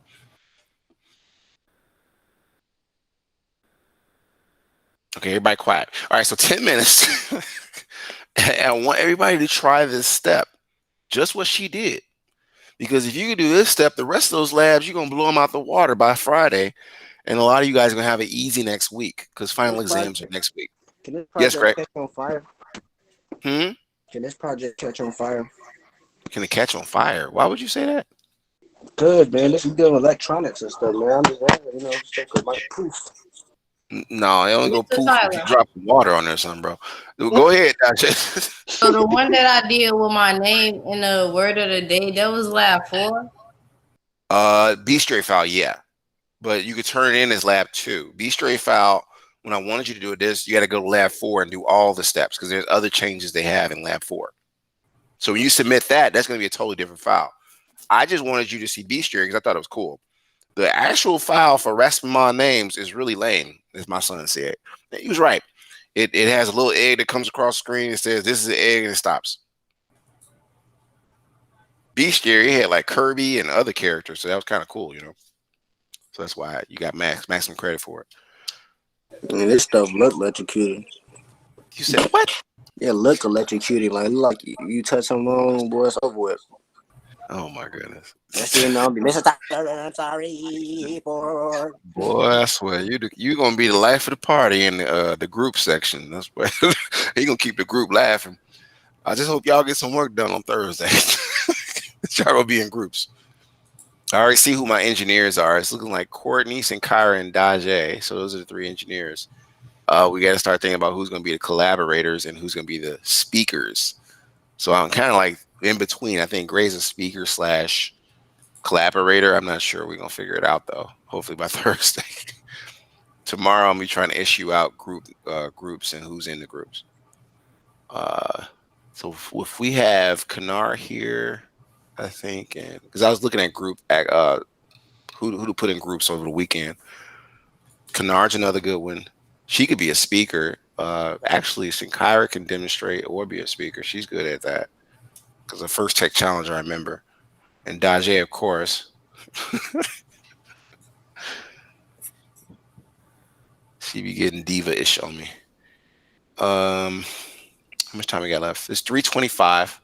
Okay, everybody quiet. All right, so 10 minutes. And I want everybody to try this step, just what she did. Because if you can do this step, the rest of those labs, you're going to blow them out the water by Friday. And a lot of you guys are going to have it easy next week because final exams are next week. Can this Yes, Greg. project catch on fire? Can this project catch on fire? Can it catch on fire? Why would you say that? Good, man. This is dealing with electronics and stuff, man. I'm just wondering, stuff could like poof. No, they only go Mr. poof if you Tyler. drop water on there or something, bro. Go ahead, Dodger. So the one that I did with my name in the word of the day, that was lab 4. B straight file, yeah. But you could turn it in as lab 2. B straight file, when I wanted you to do this, you got to go to lab 4 and do all the steps because there's other changes they have in lab 4. So when you submit that, that's going to be a totally different file. I just wanted you to see B straight because I thought it was cool. The actual file for Rascumon names is really lame, as my son said. He was right. It has a little egg that comes across the screen. It says, this is the egg, and it stops. Be Scary had like Kirby and other characters, so that was kind of cool, So that's why you got maximum credit for it. Man, this stuff look electrocuted. You said what? Yeah, look electrocuted. Like you touch something wrong, boy, it's over with. Oh my goodness. Mr. Tyler, I'm sorry for. Boy, I swear you gonna be the life of the party in the group section. That's what he gonna keep the group laughing. I just hope y'all get some work done on Thursday. Y'all gonna be in groups. I already see who my engineers are. It's looking like Courtney, Sinkyra, and Dajay. So those are the 3 engineers. We got to start thinking about who's going to be the collaborators and who's going to be the speakers. So I'm kind of like in between. I think Gray's a speaker / collaborator. I'm not sure. We're going to figure it out, though, hopefully by Thursday. Tomorrow, I'm going to be trying to issue out groups and who's in the groups. So if we have Kanar here, I think, and because I was looking at who to put in groups over the weekend. Kanar's another good one. She could be a speaker. Actually, Sinkyra can demonstrate or be a speaker. She's good at that. Because the first tech challenge I remember. And Dajay, of course. She be getting diva-ish on me. How much time we got left? It's 3:25.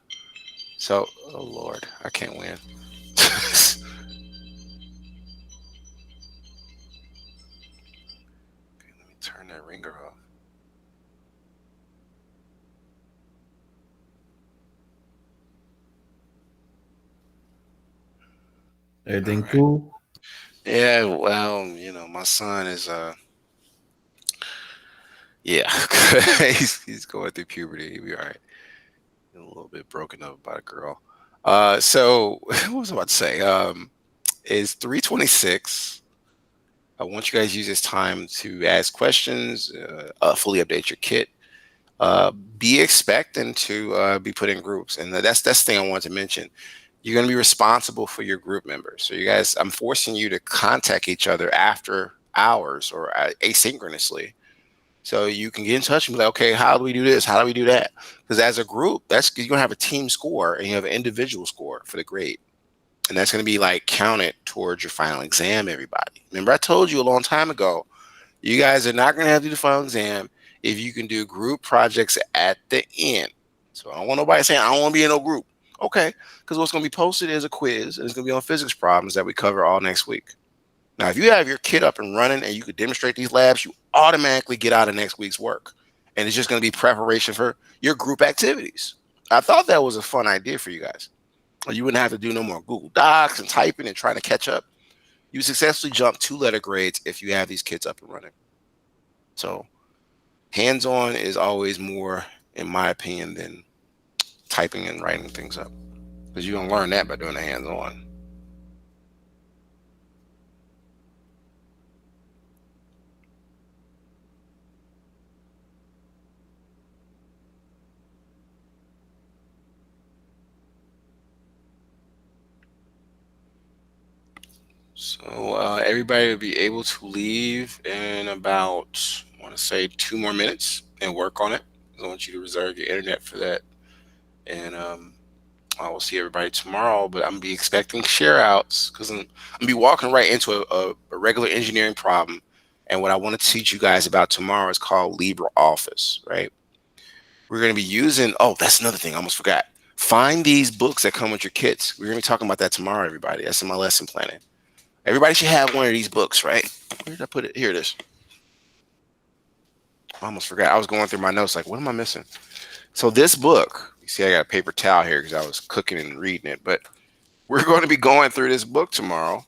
So, oh Lord, I can't win. Okay, let me turn that ringer off. Everything All right. cool? Yeah, well, my son is yeah, he's going through puberty. He'll be all right. A little bit broken up about a girl. So what was I about to say? It's 3:26. I want you guys to use this time to ask questions, fully update your kit. Be expecting to be put in groups, and that's the thing I wanted to mention. You're going to be responsible for your group members. So you guys, I'm forcing you to contact each other after hours or asynchronously. So you can get in touch and be like, okay, how do we do this? How do we do that? Because as a group, you're going to have a team score and you have an individual score for the grade. And that's going to be like counted towards your final exam, everybody. Remember, I told you a long time ago, you guys are not going to have to do the final exam if you can do group projects at the end. So I don't want nobody saying, I don't want to be in no group. Okay, because what's going to be posted is a quiz, and it's going to be on physics problems that we cover all next week. Now, if you have your kit up and running and you could demonstrate these labs, you automatically get out of next week's work. And it's just going to be preparation for your group activities. I thought that was a fun idea for you guys. You wouldn't have to do no more Google Docs and typing and trying to catch up. You successfully jump 2-letter grades if you have these kits up and running. So hands-on is always more, in my opinion, than typing and writing things up. Because you're going to learn that by doing the hands-on. So everybody will be able to leave in about, I want to say, 2 more minutes and work on it. I want you to reserve your internet for that. And I will see everybody tomorrow, but I'm going to be expecting share outs because I'm going to be walking right into a regular engineering problem. And what I want to teach you guys about tomorrow is called LibreOffice, right? We're going to be using, oh, that's another thing I almost forgot. Find these books that come with your kits. We're going to be talking about that tomorrow, everybody. That's in my lesson planning. Everybody should have one of these books, right? Where did I put it? Here it is. I almost forgot. I was going through my notes like, what am I missing? So this book, you see I got a paper towel here because I was cooking and reading it, but we're going to be going through this book tomorrow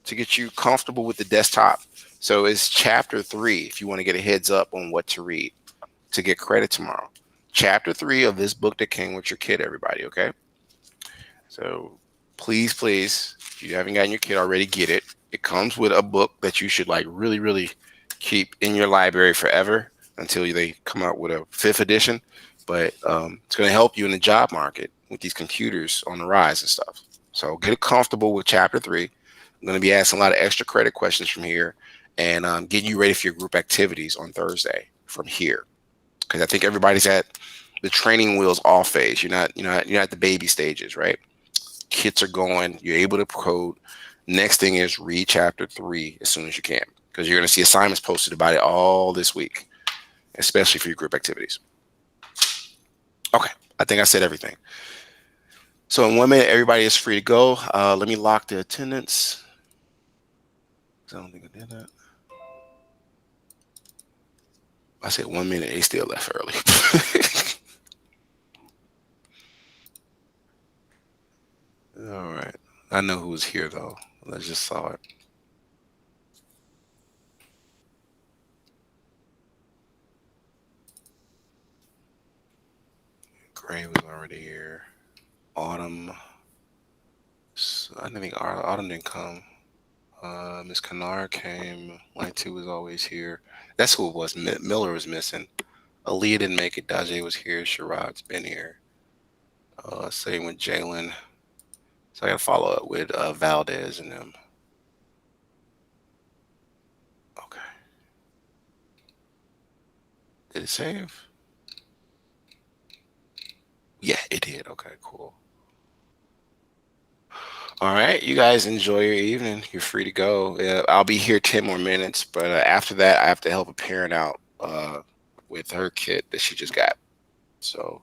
to get you comfortable with the desktop. So it's chapter 3 if you want to get a heads up on what to read to get credit tomorrow. Chapter 3 of this book that came with your kit, everybody, okay? So please, if you haven't gotten your kit already, get it. It comes with a book that you should like really, really keep in your library forever until they come out with a 5th edition. But it's going to help you in the job market with these computers on the rise and stuff. So get comfortable with chapter 3. I'm going to be asking a lot of extra credit questions from here and getting you ready for your group activities on Thursday from here. Because I think everybody's at the training wheels off phase. You're not at the baby stages, right? Kits are going. You're able to code. Next thing is read chapter 3 as soon as you can, because you're going to see assignments posted about it all this week, especially for your group activities. Okay, I think I said everything. So in 1 minute, everybody is free to go. Let me lock the attendance. I don't think I did that. I said 1 minute. They still left early. All right. I know who was here though. I just saw it. Gray was already here. Autumn. I didn't think Autumn didn't come. Miss Kanar came. Line 2 was always here. That's who it was. Miller was missing. Aaliyah didn't make it. Dajay was here. Sherrod's been here. Same with Jalen. So I got to follow up with Valdez and them. Okay. Did it save? Yeah, it did. Okay, cool. All right, you guys enjoy your evening. You're free to go. I'll be here 10 more minutes, but after that, I have to help a parent out with her kit that she just got. So.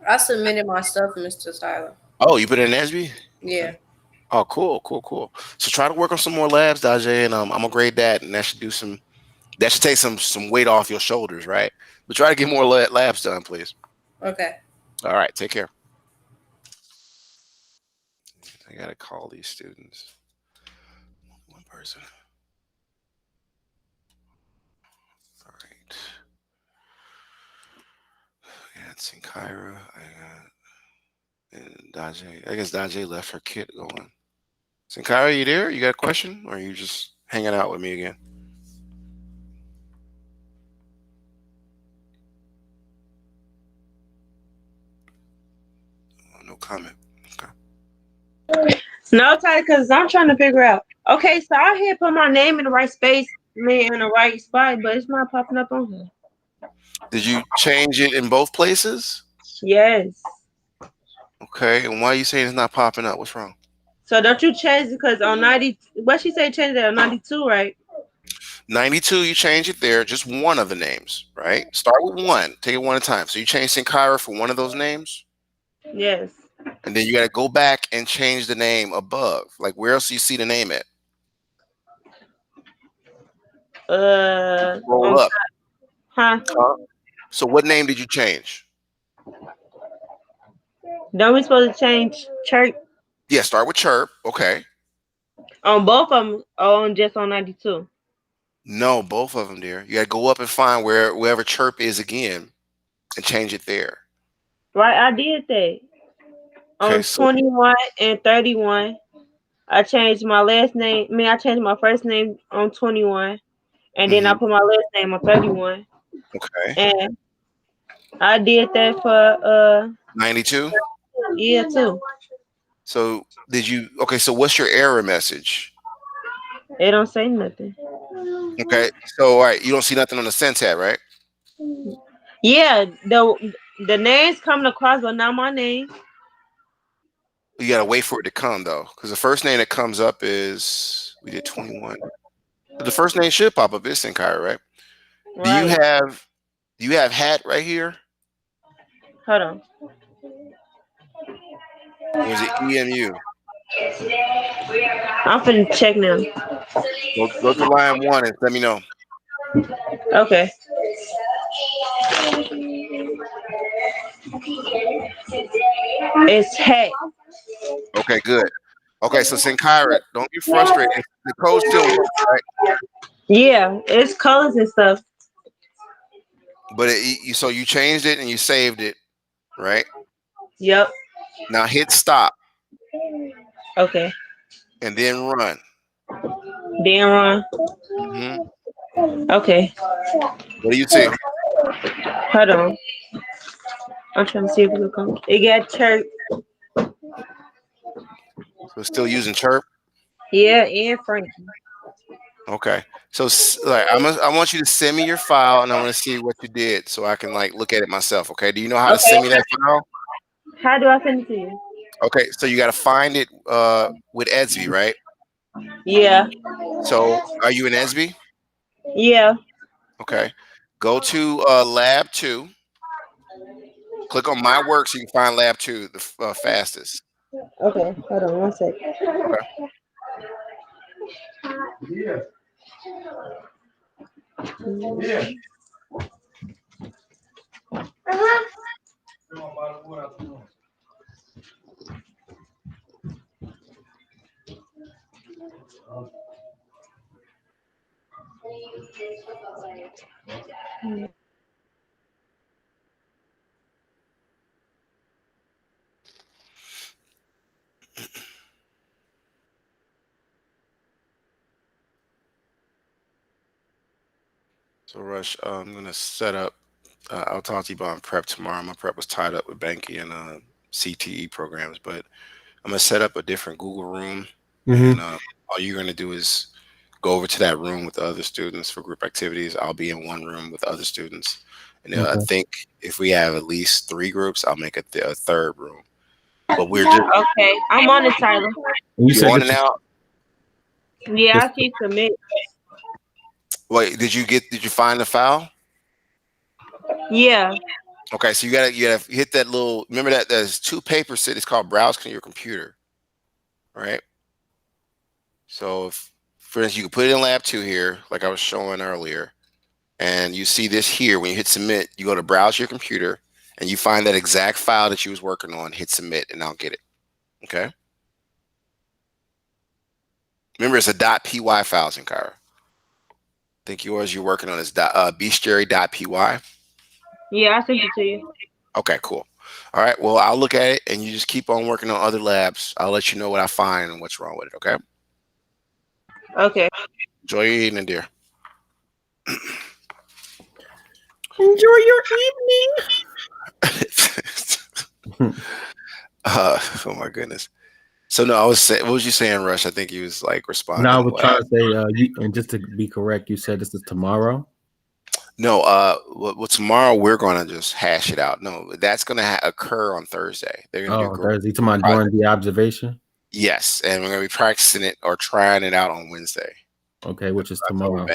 I submitted my stuff, Mr. Tyler. Oh, you put it in SB? Yeah. Okay. Oh, cool. So try to work on some more labs, Dajay, and I'm gonna grade that, and that should do some. That should take some weight off your shoulders, right? But try to get more labs done, please. Okay. All right, take care. I gotta call these students. One person. All right. I got Sinkyra. I got and Dajay. I guess Dajay left her kit going. Sinkyra, you there? You got a question, or are you just hanging out with me again? Oh, no comment. Okay. No, Ty, because I'm trying to figure out. Okay, so I had put my name in the right space, in the right spot, but it's not popping up on here. Did you change it in both places? Yes. Okay, and why are you saying it's not popping up? What's wrong? So don't you change it because on 90, what she say change it on 92, right? 92, you change it there, just one of the names, right? Start with one, take it one at a time. So you change Sinkyra for one of those names? Yes. And then you got to go back and change the name above. Like, where else do you see the name at? Roll up. Huh? So what name did you change? Don't we supposed to change church Yeah, start with Chirp. Okay. on both of them or just on 92? No, both of them, dear. You got to go up and find wherever Chirp is again and change it there. Right, I did that. Okay, On 21 and 31, I changed my last name. I changed my first name on 21, and then I put my last name on 31. Okay. And I did that for 92? Yeah, too. So okay, so what's your error message? It don't say nothing. Okay, so all right, you don't see nothing on the send tab, right? Yeah, the names coming across, but not my name. You gotta wait for it to come though, because the first name that comes up is we did 21. But the first name should pop up is Sinkyra, right? Do you have hat right here? Hold on. Or is it EMU? I'm finna check now. Go to line 1 and let me know. Okay. It's hat. Okay, good. Okay, so Sinkyra, don't get frustrated. The code still works, right? Yeah, it's colors and stuff. But so you changed it and you saved it, right? Yep. Now hit stop. Okay. And then run. Then run. Okay. What do you see? Hold on. I'm trying to see if it'll come. It got chirp. So it's still using Chirp? Yeah, and Frankie. Okay. So like I want you to send me your file and I want to see what you did so I can like look at it myself. Okay. Do you know how to send me that file? How do I send it to you? Okay, so you got to find it with ESB, right? Yeah. So are you in ESB? Yeah. Okay. Go to lab 2. Click on my work so you can find lab 2 the fastest. Okay, hold on 1 second. Okay. So Rush, I'm gonna set up. I'll talk to you about prep tomorrow. My prep was tied up with Banky and CTE programs, but I'm gonna set up a different Google room, and all you're gonna do is go over to that room with the other students for group activities. I'll be in one room with other students, and I think if we have at least 3 groups, I'll make a third room. But we're just Okay, I'm on it, Tyler. you on it now. Yeah, I see submit. Wait, did you find the file? Yeah. Okay, so you gotta hit that little. Remember that there's 2 papers sitting. It's called browse to your computer, right? So if, for instance, you can put it in lab 2 here, like I was showing earlier, and you see this here. When you hit submit, you go to browse your computer, and you find that exact file that you was working on. Hit submit, and I'll get it. Okay. Remember, it's a .py file, Zinkara. I think yours you're working on is bestiary.py. Yeah, I sent it to you. Okay, cool. All right. Well, I'll look at it, and you just keep on working on other labs. I'll let you know what I find and what's wrong with it. Okay. Okay. Enjoy your evening, dear. Enjoy your evening. Oh my goodness. So no, I was saying, what was you saying, Rush? I think he was like responding. No, I was trying to say, and just to be correct, you said this is tomorrow. No, well, tomorrow we're gonna just hash it out. No, that's gonna occur on Thursday. They're gonna do Thursday. Tomorrow during the observation. Yes, and we're gonna be practicing it or trying it out on Wednesday. Okay, which is tomorrow.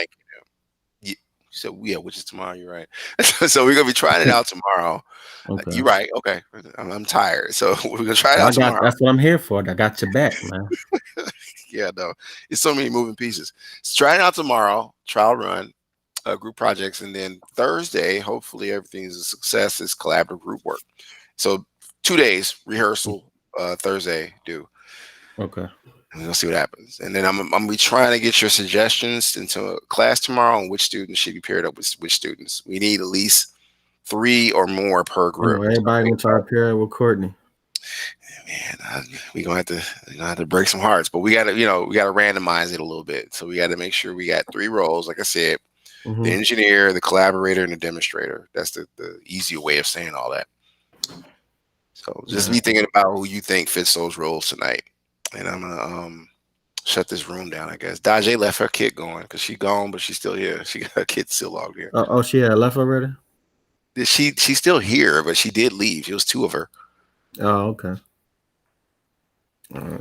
So yeah, which is tomorrow. You're right. So we're gonna be trying it out tomorrow. Okay. You're right. Okay, I'm tired, so we're gonna try it out tomorrow. That's what I'm here for. I got your back, man. Yeah, no, it's so many moving pieces. So try it out tomorrow. Trial run, group projects, and then Thursday, hopefully everything is a success. Is collaborative group work. So 2 days rehearsal. Thursday due. Okay. And we'll see what happens. And then I'm gonna be trying to get your suggestions into a class tomorrow on which students should be paired up with which students. We need at least 3 or more per group. Everybody gonna try to pair with Courtney. Man, we're gonna have to break some hearts, but we gotta randomize it a little bit. So we gotta make sure we got 3 roles, like I said, the engineer, the collaborator, and the demonstrator. That's the easier way of saying all that. So just be thinking about who you think fits those roles tonight. And I'm gonna shut this room down, I guess. Dajay left her kid going because she's gone, but she's still here. She got her kid still logged here. Oh, she had left already? She's still here, but she did leave. It was 2 of her. Oh, okay. All right.